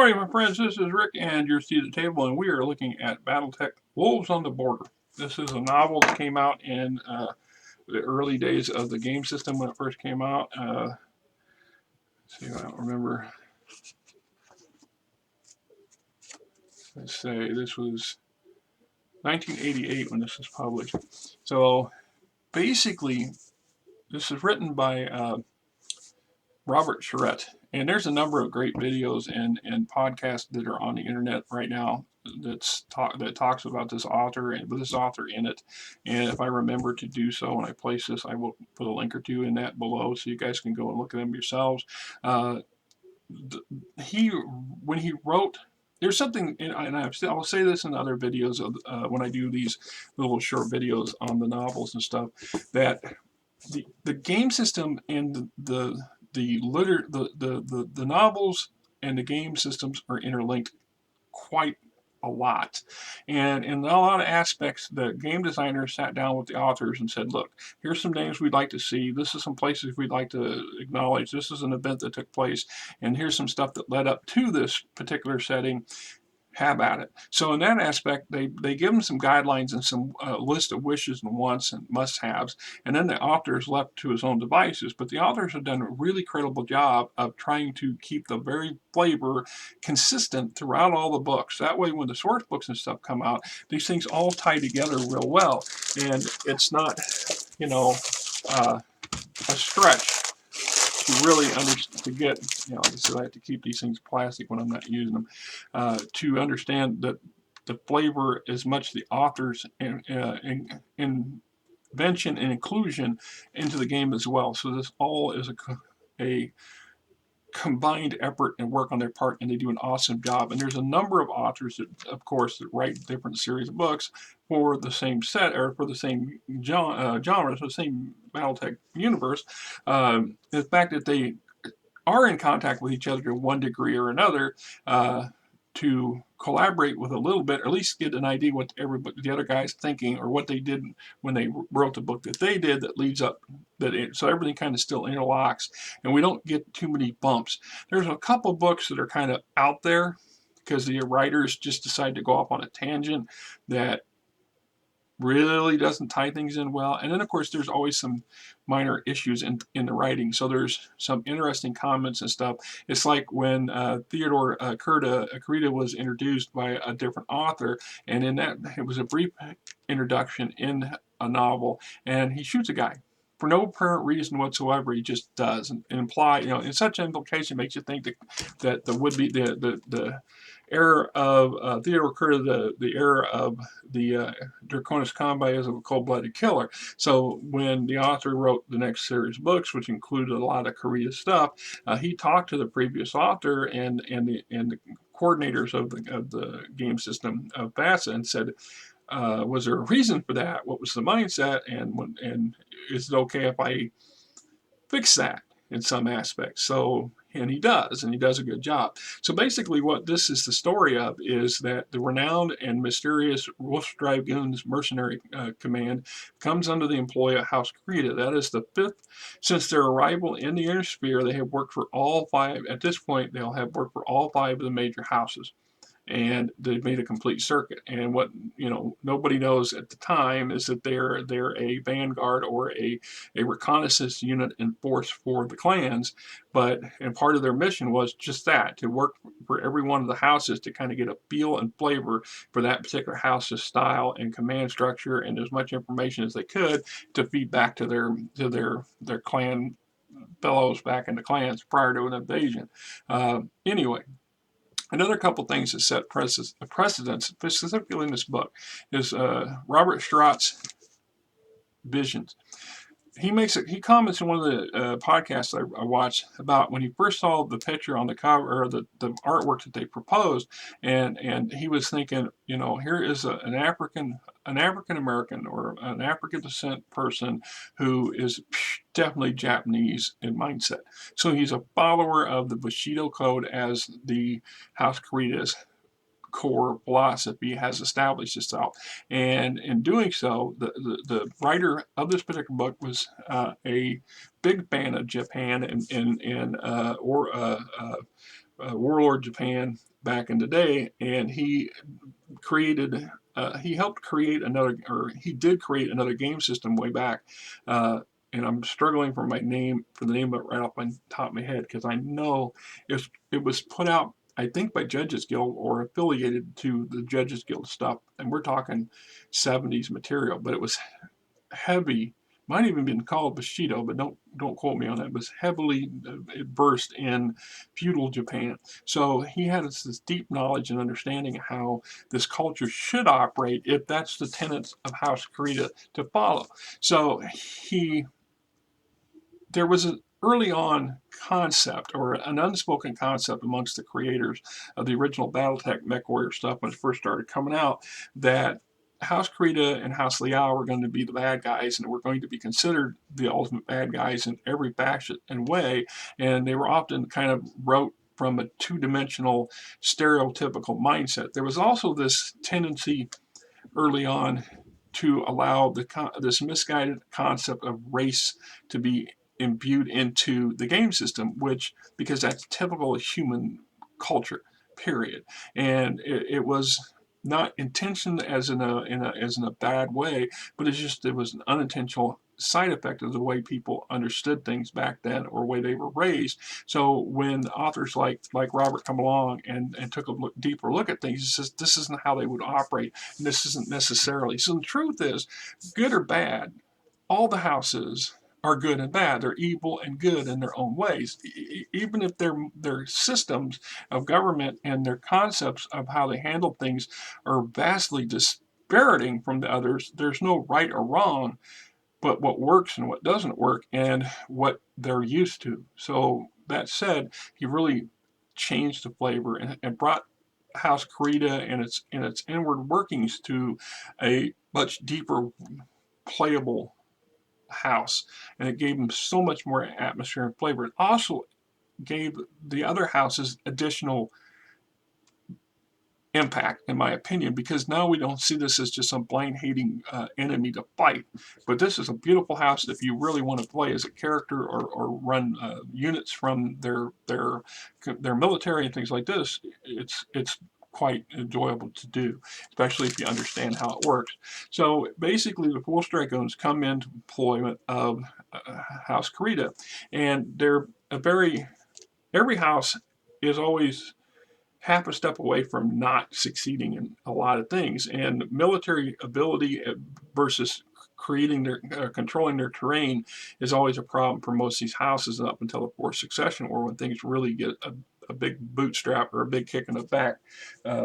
Alright, my friends, this is Rick and your seat at the table, and we are looking at BattleTech Wolves on the Border. This is a novel that came out in the early days of the game system when it first came out. Let's see, I don't remember. Let's say this was 1988 when this was published. So basically, this is written by Robert Charette, and there's a number of great videos and podcasts that are on the internet right now that talks about this author and with this author in it. And if I remember to do so when I place this, I will put a link or two in that below so you guys can go and look at them yourselves. When he wrote, there's something, and I'll say this in other videos of when I do these little short videos on the novels and stuff, that the game system and the novels and the game systems are interlinked quite a lot. And in a lot of aspects, the game designers sat down with the authors and said, look, here's some names we'd like to see. This is some places we'd like to acknowledge. This is an event that took place. And here's some stuff that led up to this particular setting. Have at it. So in that aspect, they give them some guidelines and some list of wishes and wants and must-haves, and then the author is left to his own devices. But the authors have done a really credible job of trying to keep the very flavor consistent throughout all the books. That way, when the source books and stuff come out, these things all tie together real well, and it's not, a stretch to really to get, so I have to keep these things plastic when I'm not using them, to understand that the flavor is much the author's invention and inclusion into the game as well. So this all is a combined effort and work on their part, and they do an awesome job. And there's a number of authors that, of course, that write different series of books for the same set or for the same genre, so the same BattleTech universe. The fact that they are in contact with each other to one degree or another, to collaborate with a little bit, or at least get an idea what the other guy's thinking, or what they did when they wrote the book that they did that leads up, so everything kind of still interlocks, and we don't get too many bumps. There's a couple books that are kind of out there because the writers just decide to go off on a tangent that really doesn't tie things in well. And then, of course, there's always some minor issues in the writing. So there's some interesting comments and stuff. It's like when Theodore Kurita was introduced by a different author, and in that, it was a brief introduction in a novel, and he shoots a guy. For no apparent reason whatsoever, he just does, and imply, and such implication makes you think that the would-be the era of Theodore Kurita, the era of the Draconis Combine as a cold-blooded killer. So when the author wrote the next series of books, which included a lot of Korea stuff, he talked to the previous author and the coordinators of the game system of FASA and said, was there a reason for that? What was the mindset? And is it okay if I fix that in some aspects? So, and he does a good job. So basically what this is the story of is that the renowned and mysterious Wolf Dragoons mercenary command comes under the employ of House Krita. That is the fifth. Since their arrival in the inner sphere, they have worked for all five. At this point, they'll have worked for all five of the major houses. And they've made a complete circuit. And what nobody knows at the time is that they're a vanguard or a reconnaissance unit in force for the clans. And part of their mission was just that, to work for every one of the houses to kind of get a feel and flavor for that particular house's style and command structure, and as much information as they could to feed back to their clan fellows back in the clans prior to an invasion. Anyway. Another couple things that set precedents, specifically in this book, is Robert Straut's visions. He comments in one of the podcasts I watched about when he first saw the picture on the cover, or the artwork that they proposed, and he was thinking, here is an African American or an African descent person who is definitely Japanese in mindset. So he's a follower of the Bushido code as the House Krita's core philosophy has established itself, and in doing so, the writer of this particular book was a big fan of Japan and Warlord Japan back in the day, and he helped create another, or he did create another game system way back. And I'm struggling for the name of it right off my top of my head, because I know it was put out, I think, by Judges Guild or affiliated to the Judges Guild stuff, and we're talking 70s material, but it was heavy. Might even been called Bushido, but don't quote me on that. It was heavily versed in feudal Japan. So he had this deep knowledge and understanding of how this culture should operate if that's the tenets of House Kurita to follow. So there was an early on concept, or an unspoken concept amongst the creators of the original BattleTech MechWarrior stuff when it first started coming out, that House Kurita and House Liao were going to be the bad guys, and were going to be considered the ultimate bad guys in every fashion and way, and they were often kind of wrote from a two-dimensional stereotypical mindset. There was also this tendency early on to allow this misguided concept of race to be imbued into the game system, which, because that's typical of human culture, period. And it was not intentioned as in a bad way, but it was an unintentional side effect of the way people understood things back then, or way they were raised. So when authors like Robert come along and took a deeper look at things, he says this isn't how they would operate, and this isn't necessarily. So the truth is, good or bad, all the houses are good and bad. They're evil and good in their own ways. Even if their systems of government and their concepts of how they handle things are vastly disparating from the others, there's no right or wrong, but what works and what doesn't work, and what they're used to. So that said, he really changed the flavor and brought House Kurita and its inward workings to a much deeper playable house, and it gave them so much more atmosphere and flavor. It also gave the other houses additional impact, in my opinion, because now we don't see this as just some blind hating enemy to fight, but this is a beautiful house that if you really want to play as a character, or run units from their military and things like this, it's quite enjoyable to do, especially if you understand how it works. So basically, the Wolf Dragoons come into employment of House Kurita, and they're every house is always half a step away from not succeeding in a lot of things. And military ability versus creating controlling their terrain is always a problem for most of these houses up until the Fourth Succession War, when things really get a big bootstrap or a big kick in the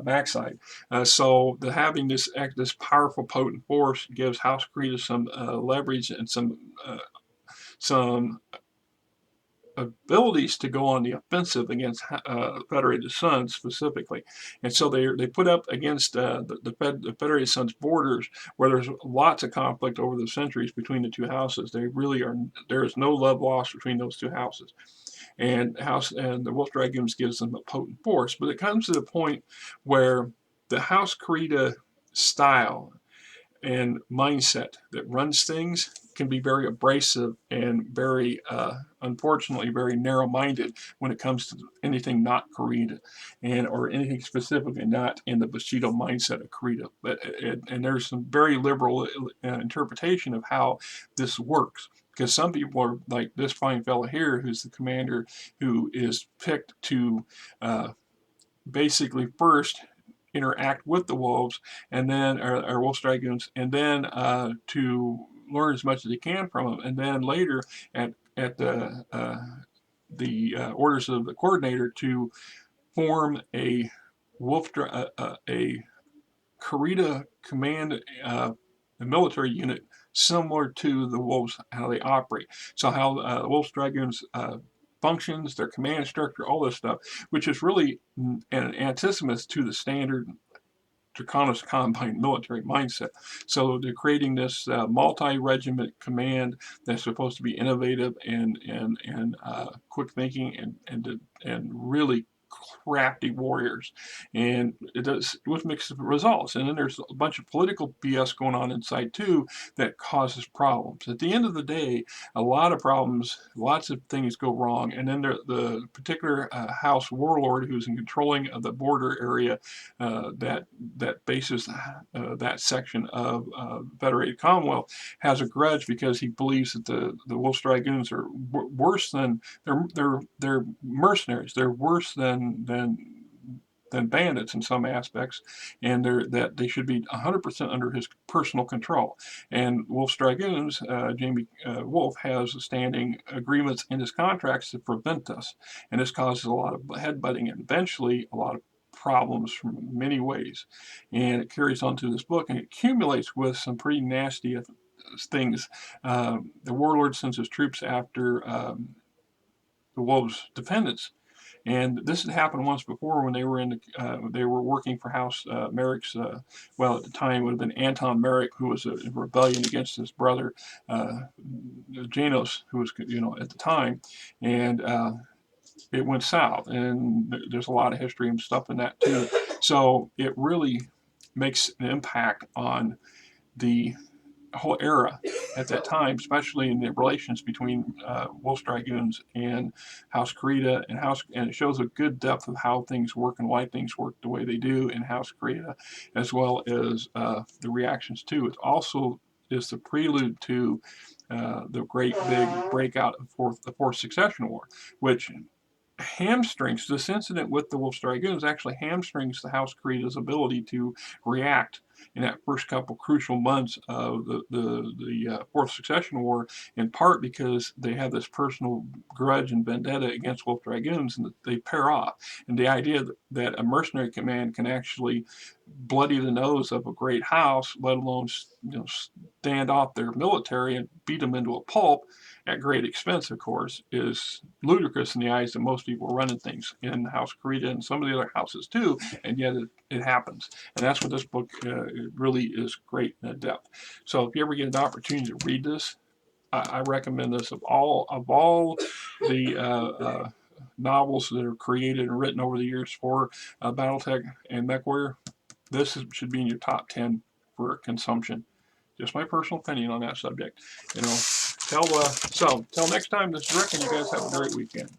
backside. So having this powerful, potent force gives House Kurita some leverage and some abilities to go on the offensive against Federated Suns specifically. And so they put up against the Federated Suns borders, where there's lots of conflict over the centuries between the two houses. There is no love lost between those two houses. And the Wolf Dragoons gives them a potent force. But it comes to the point where the House Kurita style and mindset that runs things can be very abrasive and very, unfortunately, very narrow-minded when it comes to anything not Kurita, or anything specifically not in the Bushido mindset of Kurita. And there's some very liberal interpretation of how this works, because some people are like this fine fella here, who's the commander, who is picked to basically first interact with the wolves, and then or wolf dragoons, and then to learn as much as he can from them, and then later at the orders of the coordinator to form a a Kurita command military unit similar to the wolves, how they operate. So how wolves dragoons functions, their command structure, all this stuff, which is really an antithesis to the standard Draconis Combine military mindset. So they're creating this multi-regiment command that's supposed to be innovative and quick thinking and really crafty warriors, and it does with mixed results. And then there's a bunch of political BS going on inside too that causes problems. At the end of the day, a lot of problems, lots of things go wrong, and then the particular house warlord who's in controlling of the border area that bases that section of Federated Commonwealth has a grudge because he believes that the Wolf Dragoons are worse than they're mercenaries. They're worse than bandits in some aspects, and that they should be 100% under his personal control. And Wolf's Dragoons, Jamie Wolf, has standing agreements in his contracts to prevent this, and this causes a lot of headbutting and eventually a lot of problems from many ways. And it carries on to this book, and it accumulates with some pretty nasty things. The warlord sends his troops after the Wolves' defendants. And this had happened once before when they were they were working for House Merrick's. Well, at the time it would have been Anton Merrick, who was in rebellion against his brother Janos, who was at the time, and it went south. And there's a lot of history and stuff in that too. So it really makes an impact on the whole era at that time, especially in the relations between Wolf's Dragoons and House Kurita and it shows a good depth of how things work and why things work the way they do in House Kurita, as well as the reactions too. It also is the prelude to the great big breakout of the Fourth Succession War, which hamstrings this incident with the Wolf's Dragoons actually hamstrings the House Kurita's ability to react in that first couple crucial months of the Fourth Succession War, in part because they have this personal grudge and vendetta against Wolf Dragoons, and they pair off. And the idea that a mercenary command can actually bloody the nose of a great house, let alone stand off their military and beat them into a pulp at great expense, of course, is ludicrous in the eyes of most people running things in House Kurita and some of the other houses too, and yet it happens. And that's what this book really is great in depth. So if you ever get an opportunity to read this, I recommend this. Of all the novels that are created and written over the years for BattleTech and MechWarrior, this should be in your top 10 for consumption. Just my personal opinion on that subject. So till next time, this is Rick, and you guys have a great weekend.